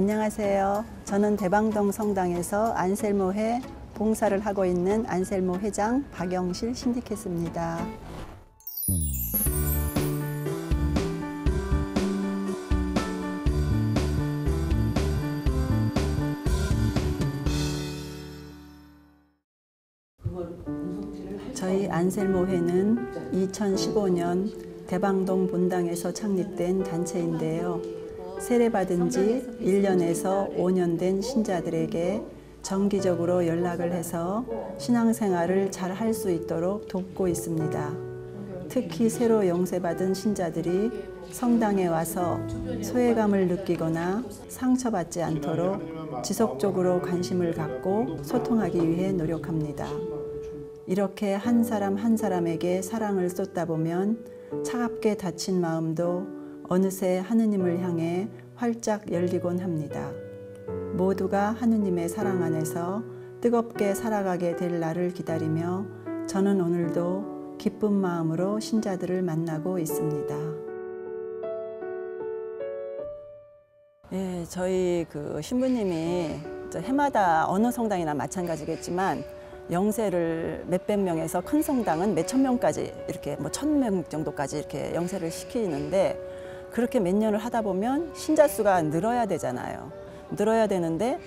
안녕하세요. 저는 대방동 성당에서 안셀모회 봉사를 하고 있는 안셀모 회장 박영실 신디케스입니다. 저희 안셀모회는 2015년 대방동 본당에서 창립된 단체인데요. 세례받은 지 1년에서 5년 된 신자들에게 정기적으로 연락을 해서 신앙생활을 잘 할 수 있도록 돕고 있습니다. 특히 새로 영세받은 신자들이 성당에 와서 소외감을 느끼거나 상처받지 않도록 지속적으로 관심을 갖고 소통하기 위해 노력합니다. 이렇게 한 사람 한 사람에게 사랑을 쏟다 보면 차갑게 닫힌 마음도 어느새 하느님을 향해 활짝 열리곤 합니다. 모두가 하느님의 사랑 안에서 뜨겁게 살아가게 될 날을 기다리며 저는 오늘도 기쁜 마음으로 신자들을 만나고 있습니다. 예, 저희 신부님이 해마다 어느 성당이나 마찬가지겠지만 영세를 몇백 명에서 큰 성당은 몇천 명까지 이렇게 1000명 정도까지 이렇게 영세를 시키는데 그렇게 몇 년을 하다 보면 신자 수가 늘어야 되잖아요. 늘어야 되는데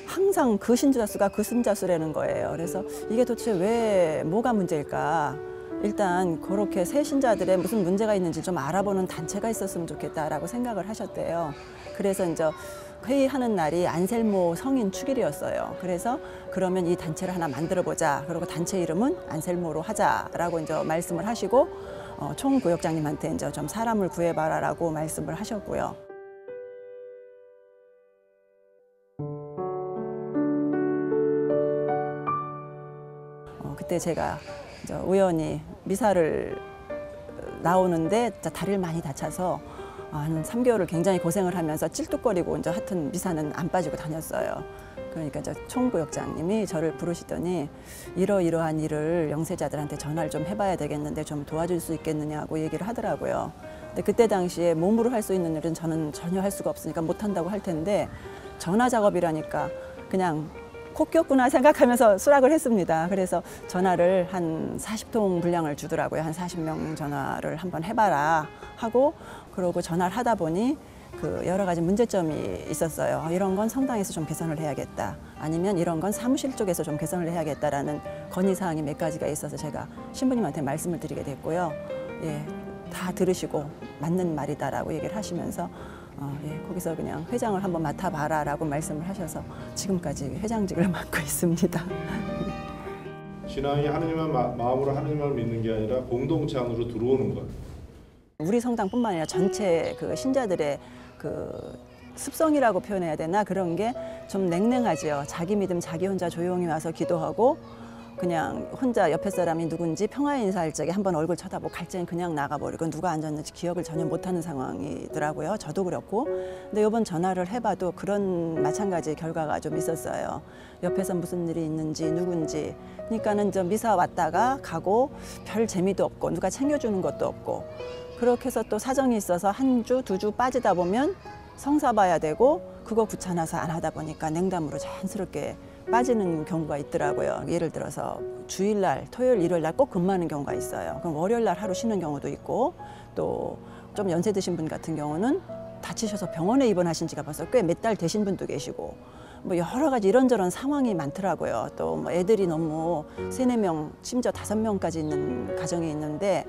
항상 그 신자 수가 그 신자 수라는 거예요. 그래서 이게 도대체 왜 뭐가 문제일까? 일단 그렇게 새 신자들의 무슨 문제가 있는지 좀 알아보는 단체가 있었으면 좋겠다라고 생각을 하셨대요. 그래서 이제 회의하는 날이 안셀모 성인 축일이었어요. 그래서 그러면 이 단체를 하나 만들어 보자. 그리고 단체 이름은 안셀모로 하자라고 이제 말씀을 하시고 총구역장님한테 이제 좀 사람을 구해봐라라고 말씀을 하셨고요. 그때 제가 이제 우연히 미사를 나오는데 다리를 많이 다쳐서 한 3개월을 굉장히 고생을 하면서 찔뚝거리고 이제 하여튼 미사는 안 빠지고 다녔어요. 그러니까 이제 총구역장님이 저를 부르시더니 이러이러한 일을 영세자들한테 전화를 좀 해봐야 되겠는데 좀 도와줄 수 있겠느냐고 얘기를 하더라고요. 근데 그때 당시에 몸으로 할 수 있는 일은 저는 전혀 할 수가 없으니까 못한다고 할 텐데 전화 작업이라니까 그냥 코 꼈구나 생각하면서 수락을 했습니다. 그래서 전화를 한 40통 분량을 주더라고요. 한 40명 전화를 한번 해봐라 하고 그러고 전화를 하다 보니 여러 가지 문제점이 있었어요. 이런 건 성당에서 좀 개선을 해야겠다. 아니면 이런 건 사무실 쪽에서 좀 개선을 해야겠다라는 건의사항이 몇 가지가 있어서 제가 신부님한테 말씀을 드리게 됐고요. 예, 다 들으시고 맞는 말이다라고 얘기를 하시면서 예, 거기서 그냥 회장을 한번 맡아봐라 라고 말씀을 하셔서 지금까지 회장직을 맡고 있습니다. 신앙이 하느님만 마음으로 하느님을 믿는 게 아니라 공동체 안으로 들어오는 것. 우리 성당뿐만 아니라 전체 신자들의 습성이라고 표현해야 되나 그런 게 좀 냉랭하죠. 자기 믿음 자기 혼자 조용히 와서 기도하고 그냥 혼자 옆에 사람이 누군지 평화의 인사할 적에 한번 얼굴 쳐다보고 갈증이 그냥 나가버리고 누가 앉았는지 기억을 전혀 못하는 상황이더라고요. 저도 그렇고. 근데 이번 전화를 해봐도 그런 마찬가지 결과가 좀 있었어요. 옆에서 무슨 일이 있는지 누군지. 그러니까는 미사 왔다가 가고 별 재미도 없고 누가 챙겨주는 것도 없고 그렇게 해서 또 사정이 있어서 한 주, 2주 빠지다 보면 성사 봐야 되고 그거 귀찮아서 안 하다 보니까 냉담으로 자연스럽게 빠지는 경우가 있더라고요. 예를 들어서 주일날, 토요일, 일요일날 꼭 근무하는 경우가 있어요. 그럼 월요일날 하루 쉬는 경우도 있고 또 좀 연세 드신 분 같은 경우는 다치셔서 병원에 입원하신 지가 벌써 꽤 몇 달 되신 분도 계시고 여러 가지 이런저런 상황이 많더라고요. 또 애들이 너무 3, 4명, 심지어 5명까지 있는 가정이 있는데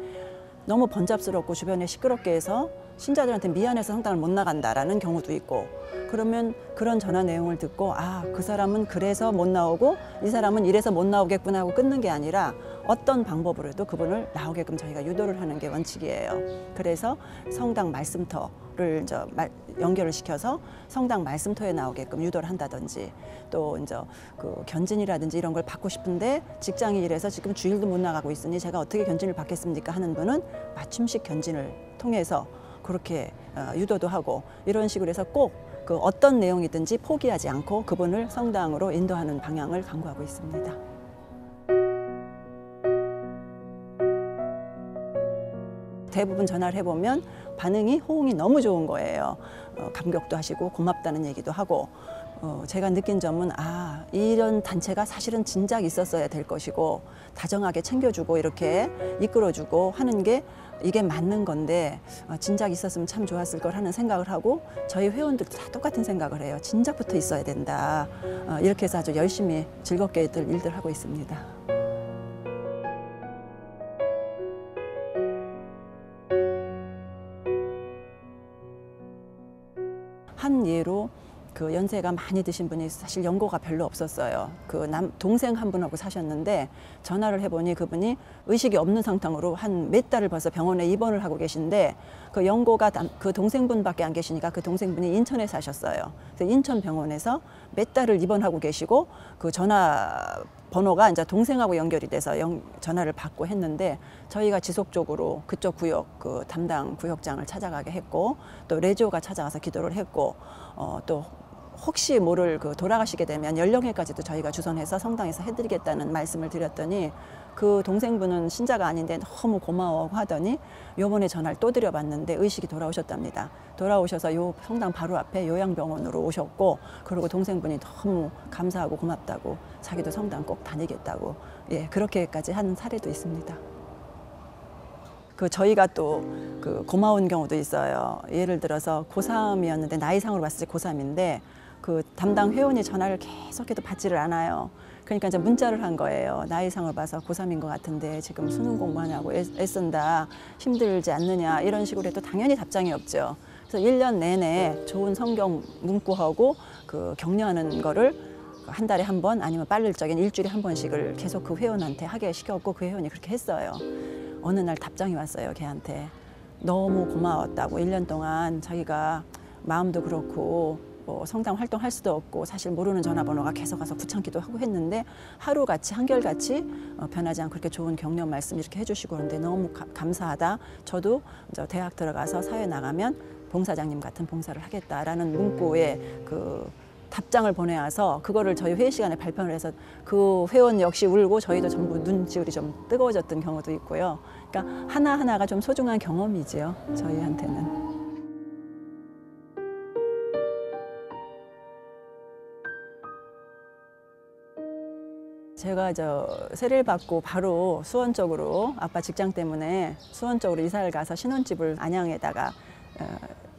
너무 번잡스럽고 주변에 시끄럽게 해서 신자들한테 미안해서 성당을 못 나간다라는 경우도 있고 그러면 그런 전화 내용을 듣고 그 사람은 그래서 못 나오고 이 사람은 이래서 못 나오겠구나 하고 끊는 게 아니라 어떤 방법으로도 그분을 나오게끔 저희가 유도를 하는 게 원칙이에요. 그래서 성당 말씀터를 이제 연결을 시켜서 성당 말씀터에 나오게끔 유도를 한다든지 또 이제 견진이라든지 이런 걸 받고 싶은데 직장이 이래서 지금 주일도 못 나가고 있으니 제가 어떻게 견진을 받겠습니까 하는 분은 맞춤식 견진을 통해서 그렇게 유도도 하고 이런 식으로 해서 꼭 어떤 내용이든지 포기하지 않고 그분을 성당으로 인도하는 방향을 강구하고 있습니다. 대부분 전화를 해보면 반응이 호응이 너무 좋은 거예요. 감격도 하시고 고맙다는 얘기도 하고 제가 느낀 점은 이런 단체가 사실은 진작 있었어야 될 것이고 다정하게 챙겨주고 이렇게 이끌어주고 하는 게 이게 맞는 건데 진작 있었으면 참 좋았을 걸 하는 생각을 하고 저희 회원들도 다 똑같은 생각을 해요. 진작부터 있어야 된다. 이렇게 해서 아주 열심히 즐겁게 일들 하고 있습니다. 한 예로 그 연세가 많이 드신 분이 사실 연고가 별로 없었어요. 그 동생 한 분하고 사셨는데 전화를 해보니 그분이 의식이 없는 상태로 한 몇 달을 벌써 병원에 입원을 하고 계신데 그 연고가 그 동생분밖에 안 계시니까 그 동생분이 인천에 사셨어요. 그래서 인천 병원에서 몇 달을 입원하고 계시고 그 전화 번호가 이제 동생하고 연결이 돼서 전화를 받고 했는데 저희가 지속적으로 그쪽 구역 그 담당 구역장을 찾아가게 했고 또 레지오가 찾아가서 기도를 했고 또 혹시 모를 그 돌아가시게 되면 연령회까지도 저희가 주선해서 성당에서 해드리겠다는 말씀을 드렸더니 그 동생분은 신자가 아닌데 너무 고마워하고 하더니 요번에 전화를 또 드려봤는데 의식이 돌아오셨답니다. 돌아오셔서 요 성당 바로 앞에 요양병원으로 오셨고 그리고 동생분이 너무 감사하고 고맙다고 자기도 성당 꼭 다니겠다고 그렇게까지 한 사례도 있습니다. 그 저희가 또 그 고마운 경우도 있어요. 예를 들어서 고3이었는데 나이상으로 봤을 때 고3인데 그 담당 회원이 전화를 계속해도 받지를 않아요. 그러니까 이제 문자를 한 거예요. 나이상을 봐서 고3인 것 같은데 지금 수능 공부하냐고 애쓴다. 힘들지 않느냐 이런 식으로 해도 당연히 답장이 없죠. 그래서 1년 내내 좋은 성경 문구하고 그 격려하는 거를 한 달에 한 번 아니면 빠를적인 일주일에 한 번씩을 계속 그 회원한테 하게 시켰고 그 회원이 그렇게 했어요. 어느 날 답장이 왔어요. 걔한테. 너무 고마웠다고 1년 동안 자기가 마음도 그렇고 뭐 성당 활동할 수도 없고 사실 모르는 전화번호가 계속 와서 귀찮기도 하고 했는데 하루같이 한결같이 변하지 않고 그렇게 좋은 격려 말씀 이렇게 해주시고 그런데 너무 감사하다. 저도 이제 대학 들어가서 사회 나가면 봉사장님 같은 봉사를 하겠다라는 문구에 그 답장을 보내와서 그거를 저희 회의 시간에 발표를 해서 그 회원 역시 울고 저희도 전부 눈시울이 좀 뜨거워졌던 경우도 있고요. 그러니까 하나하나가 좀 소중한 경험이지요. 저희한테는. 제가 세례를 받고 바로 수원 쪽으로 아빠 직장 때문에 수원 쪽으로 이사를 가서 신혼집을 안양에다가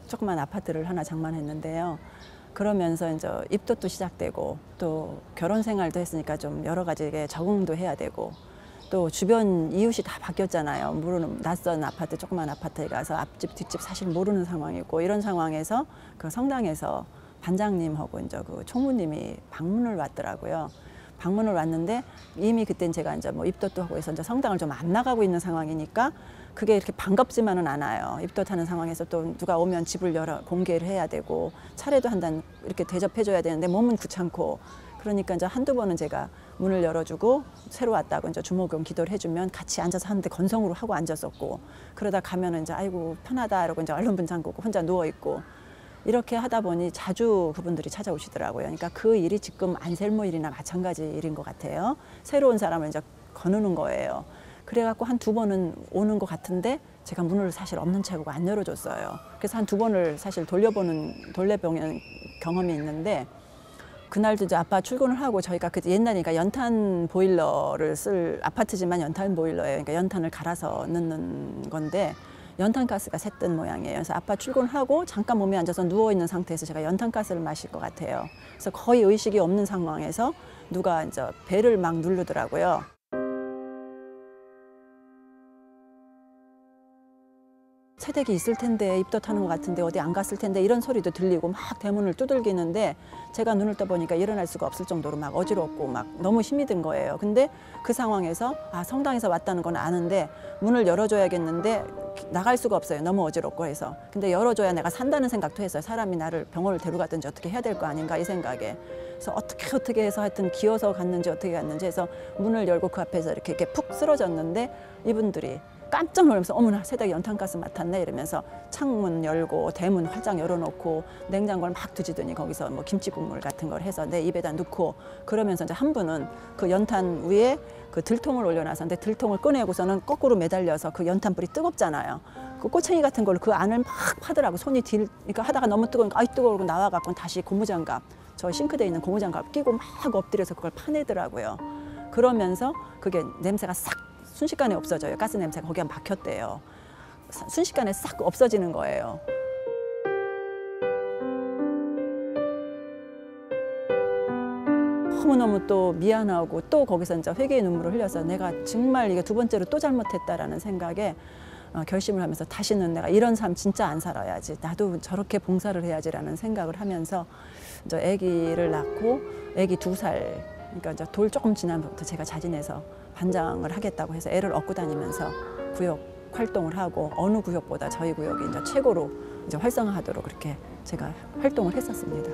조그만 아파트를 하나 장만했는데요. 그러면서 이제 입덧도 시작되고 또 결혼 생활도 했으니까 좀 여러 가지에 적응도 해야 되고 또 주변 이웃이 다 바뀌었잖아요. 모르는 낯선 아파트, 조그만 아파트에 가서 앞집 뒷집 사실 모르는 상황이고 이런 상황에서 그 성당에서 반장님하고 이제 그 총무님이 방문을 왔더라고요. 방문을 왔는데 이미 그땐 제가 이제 뭐 입덧도 하고 해서 이제 성당을 좀 안 나가고 있는 상황이니까 그게 이렇게 반갑지만은 않아요. 입덧하는 상황에서 또 누가 오면 집을 공개를 해야 되고 차례도 한단 이렇게 대접해줘야 되는데 몸은 귀찮고 그러니까 이제 한두 번은 제가 문을 열어주고 새로 왔다고 이제 주목금 기도를 해주면 같이 앉아서 하는데 건성으로 하고 앉았었고 그러다 가면은 이제 아이고 편하다 이러고 이제 언론분 잠그고 혼자 누워 있고 이렇게 하다 보니 자주 그분들이 찾아오시더라고요. 그러니까 그 일이 지금 안셀모 일이나 마찬가지 일인 것 같아요. 새로운 사람을 이제 거느는 거예요. 그래갖고 한 두 번은 오는 것 같은데 제가 문을 사실 없는 채고 안 열어줬어요. 그래서 한 두 번을 사실 돌려보는 경험이 있는데 그날도 이제 아빠 출근을 하고 저희가 그 옛날이니까 연탄 보일러를 쓸 아파트지만 연탄 보일러예요. 그러니까 연탄을 갈아서 넣는 건데 연탄 가스가 샜던 모양이에요. 그래서 아빠 출근하고 잠깐 몸에 앉아서 누워 있는 상태에서 제가 연탄 가스를 마실 것 같아요. 그래서 거의 의식이 없는 상황에서 누가 이제 배를 막 누르더라고요. 새댁이 있을 텐데 입덧하는 것 같은데 어디 안 갔을 텐데 이런 소리도 들리고 막 대문을 두들기는데 제가 눈을 떠보니까 일어날 수가 없을 정도로 막 어지럽고 막 너무 힘이 든 거예요. 근데 그 상황에서 성당에서 왔다는 건 아는데 문을 열어줘야겠는데 나갈 수가 없어요. 너무 어지럽고 해서. 근데 열어줘야 내가 산다는 생각도 했어요. 사람이 나를 병원을 데려갔든지 어떻게 해야 될 거 아닌가 이 생각에. 그래서 어떻게 해서 하여튼 기어서 갔는지 어떻게 갔는지 해서 문을 열고 그 앞에서 이렇게 푹 쓰러졌는데 이분들이 깜짝 놀라면서 어머나 새댁이 연탄가스 맡았네 이러면서 창문 열고 대문 활짝 열어놓고 냉장고를 막 뒤지더니 거기서 뭐 김치국물 같은 걸 해서 내 입에다 넣고 그러면서 이제 한 분은 그 연탄 위에 그 들통을 올려놨었는데 들통을 꺼내고서는 거꾸로 매달려서 그 연탄불이 뜨겁잖아요. 그 꼬챙이 같은 걸로 그 안을 막 파더라고. 손이 그러니까 하다가 너무 뜨거우니까 아이 뜨거워 나와갖고 다시 고무장갑, 저 싱크대에 있는 고무장갑 끼고 막 엎드려서 그걸 파내더라고요. 그러면서 그게 냄새가 싹 순식간에 없어져요. 가스 냄새가 거기가 막혔대요. 순식간에 싹 없어지는 거예요. 너무너무 또 미안하고 또 거기서 이제 회개의 눈물을 흘려서 내가 정말 이게 두 번째로 또 잘못했다라는 생각에 결심을 하면서 다시는 내가 이런 삶 진짜 안 살아야지. 나도 저렇게 봉사를 해야지라는 생각을 하면서 이제 아기를 낳고 아기 2살, 그러니까 이제 돌 조금 지나면부터 제가 자진해서 반장을 하겠다고 해서 애를 업고 다니면서 구역 활동을 하고 어느 구역보다 저희 구역이 이제 최고로 이제 활성화하도록 그렇게 제가 활동을 했었습니다.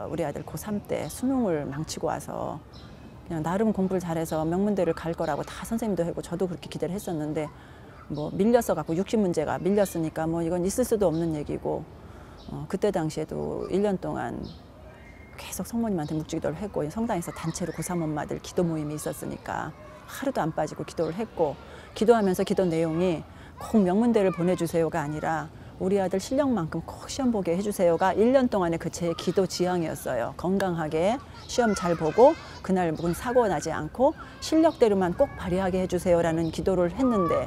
우리 아들 고3 때 수능을 망치고 와서 그냥 나름 공부를 잘해서 명문대를 갈 거라고 다 선생님도 하고 저도 그렇게 기대를 했었는데 뭐 밀려서 갖고 60문제가 밀렸으니까 뭐 이건 있을 수도 없는 얘기고 그때 당시에도 1년 동안 계속 성모님한테 묵주기도를 했고 성당에서 단체로 고3 엄마들 기도 모임이 있었으니까 하루도 안 빠지고 기도를 했고 기도하면서 기도 내용이 꼭 명문대를 보내주세요가 아니라 우리 아들 실력만큼 꼭 시험 보게 해주세요가 1년 동안의 그 제 기도 지향이었어요. 건강하게 시험 잘 보고 그날 무슨 사고 나지 않고 실력대로만 꼭 발휘하게 해주세요라는 기도를 했는데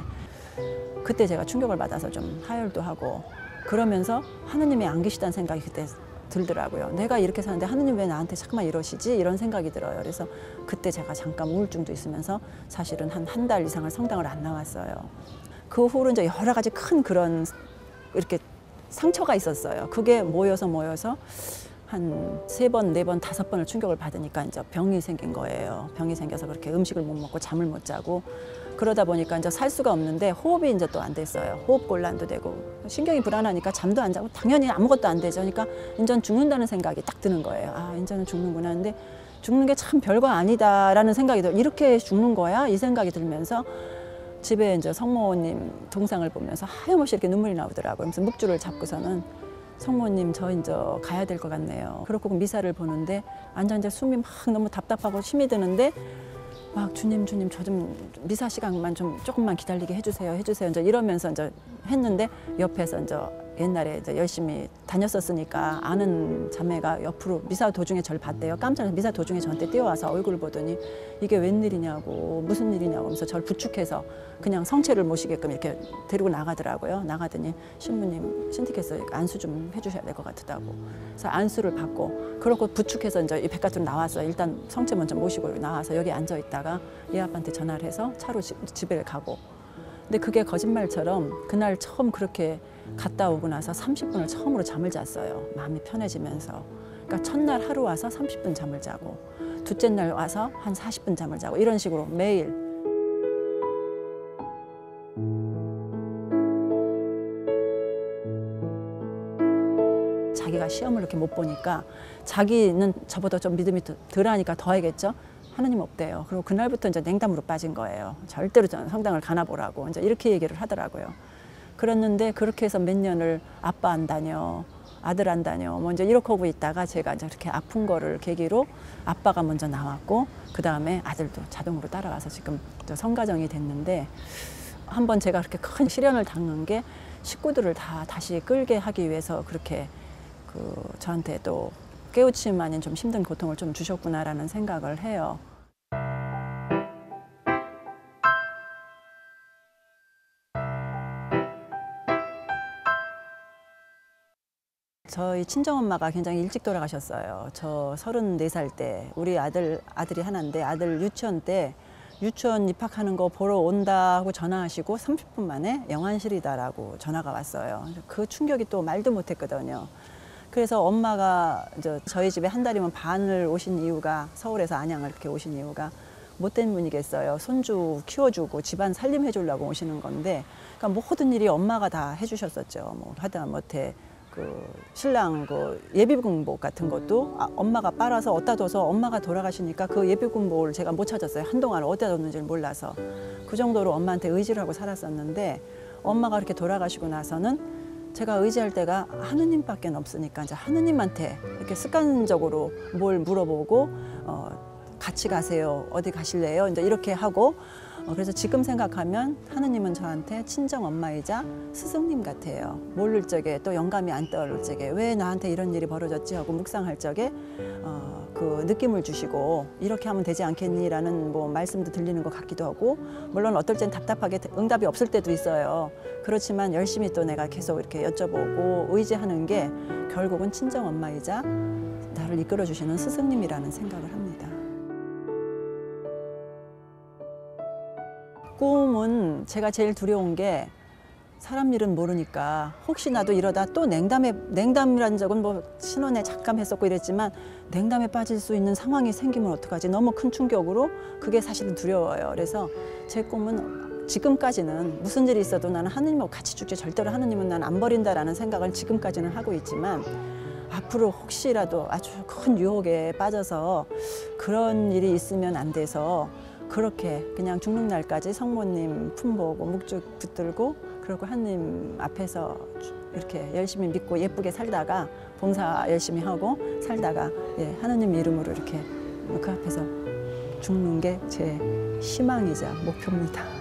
그때 제가 충격을 받아서 좀 하혈도 하고 그러면서 하느님이 안 계시다는 생각이 그때 들더라고요. 내가 이렇게 사는데 하느님 왜 나한테 자꾸만 이러시지? 이런 생각이 들어요. 그래서 그때 제가 잠깐 우울증도 있으면서 사실은 한 달 이상을 성당을 안 나왔어요. 그 후로 이제 여러 가지 큰 그런 이렇게 상처가 있었어요. 그게 모여서 한 3번, 4번, 5번을 충격을 받으니까 이제 병이 생긴 거예요. 병이 생겨서 그렇게 음식을 못 먹고 잠을 못 자고 그러다 보니까 이제 살 수가 없는데 호흡이 이제 또 안 됐어요. 호흡 곤란도 되고 신경이 불안하니까 잠도 안 자고 당연히 아무것도 안 되죠. 그러니까 인전 죽는다는 생각이 딱 드는 거예요. 아, 인전은 죽는구나. 근데 죽는 게 참 별거 아니다라는 생각이 들어요. 이렇게 죽는 거야? 이 생각이 들면서 집에 이제 성모님 동상을 보면서 하염없이 이렇게 눈물이 나오더라고요. 그래서 묵주를 잡고서는 성모님 저 이제 가야 될 것 같네요. 그렇고 미사를 보는데 앉아 숨이 막 너무 답답하고 힘이 드는데 막 주님 저 좀 미사 시간만 좀 조금만 기다리게 해주세요 이제 이러면서 이제 했는데 옆에서 이제 옛날에 이제 열심히 다녔었으니까 아는 자매가 옆으로 미사 도중에 저를 봤대요. 깜짝 놀라서 미사 도중에 저한테 뛰어와서 얼굴을 보더니 이게 웬일이냐고 무슨 일이냐고 하면서 저를 부축해서 그냥 성체를 모시게끔 이렇게 데리고 나가더라고요. 나가더니 신부님 신디께서 안수 좀 해주셔야 될 것 같다고. 그래서 안수를 받고 그러고 부축해서 이제 이 백화점 나와서 일단 성체 먼저 모시고 나와서 여기 앉아 있다가 얘 아빠한테 전화를 해서 차로 집에 가고. 근데 그게 거짓말처럼 그날 처음 그렇게 갔다 오고 나서 30분을 처음으로 잠을 잤어요. 마음이 편해지면서. 그러니까 첫날 하루 와서 30분 잠을 자고 둘째 날 와서 한 40분 잠을 자고 이런 식으로 매일. 자기가 시험을 이렇게 못 보니까 자기는 저보다 좀 믿음이 덜하니까 더 해겠죠. 하나님 없대요. 그리고 그날부터 이제 냉담으로 빠진 거예요. 절대로 저는 성당을 가나 보라고 이제 이렇게 얘기를 하더라고요. 그랬는데 그렇게 해서 몇 년을 아빠 안 다녀, 아들 안 다녀, 뭐 이제 이렇게 하고 있다가 제가 이제 이렇게 아픈 거를 계기로 아빠가 먼저 나왔고 그 다음에 아들도 자동으로 따라와서 지금 성가정이 됐는데 한번 제가 그렇게 큰 시련을 당한 게 식구들을 다 다시 끌게 하기 위해서 그렇게 저한테 또 깨우침 아닌 좀 힘든 고통을 좀 주셨구나라는 생각을 해요. 저희 친정엄마가 굉장히 일찍 돌아가셨어요. 저 34살 때 우리 아들이 하나인데 아들 유치원 때 유치원 입학하는 거 보러 온다 하고 전화하시고 30분 만에 영안실이다라고 전화가 왔어요. 그 충격이 또 말도 못했거든요. 그래서 엄마가 저희 집에 한 달이면 반을 오신 이유가 서울에서 안양을 이렇게 오신 이유가 못된 분이겠어요. 손주 키워주고 집안 살림해 주려고 오시는 건데 그러니까 모든 일이 엄마가 다 해주셨었죠. 뭐 하다못해 신랑 예비군복 같은 것도 엄마가 빨아서 어디다 둬서 엄마가 돌아가시니까 그 예비군복을 제가 못 찾았어요. 한동안 어디다 뒀는지 몰라서. 그 정도로 엄마한테 의지를 하고 살았었는데 엄마가 이렇게 돌아가시고 나서는 제가 의지할 때가 하느님밖에 없으니까 이제 하느님한테 이렇게 습관적으로 뭘 물어보고 같이 가세요, 어디 가실래요, 이제 이렇게 하고 그래서 지금 생각하면 하느님은 저한테 친정 엄마이자 스승님 같아요. 모를 적에 또 영감이 안 떠오를 적에 왜 나한테 이런 일이 벌어졌지 하고 묵상할 적에 그 느낌을 주시고 이렇게 하면 되지 않겠니라는 뭐 말씀도 들리는 것 같기도 하고 물론 어떨 땐 답답하게 응답이 없을 때도 있어요. 그렇지만 열심히 또 내가 계속 이렇게 여쭤보고 의지하는 게 결국은 친정 엄마이자 나를 이끌어 주시는 스승님이라는 생각을 합니다. 꿈은 제가 제일 두려운 게 사람 일은 모르니까 혹시나도 이러다 또 냉담이라는 적은 뭐 신혼에 잠깐 했었고 이랬지만 냉담에 빠질 수 있는 상황이 생기면 어떡하지? 너무 큰 충격으로 그게 사실은 두려워요. 그래서 제 꿈은 지금까지는 무슨 일이 있어도 나는 하느님하고 같이 죽지 절대로 하느님은 난 안 버린다라는 생각을 지금까지는 하고 있지만 앞으로 혹시라도 아주 큰 유혹에 빠져서 그런 일이 있으면 안 돼서 그렇게 그냥 죽는 날까지 성모님 품보고 묵죽 붙들고 그리고 하느님 앞에서 이렇게 열심히 믿고 예쁘게 살다가 봉사 열심히 하고 살다가 하느님 이름으로 이렇게 그 앞에서 죽는 게 제 희망이자 목표입니다.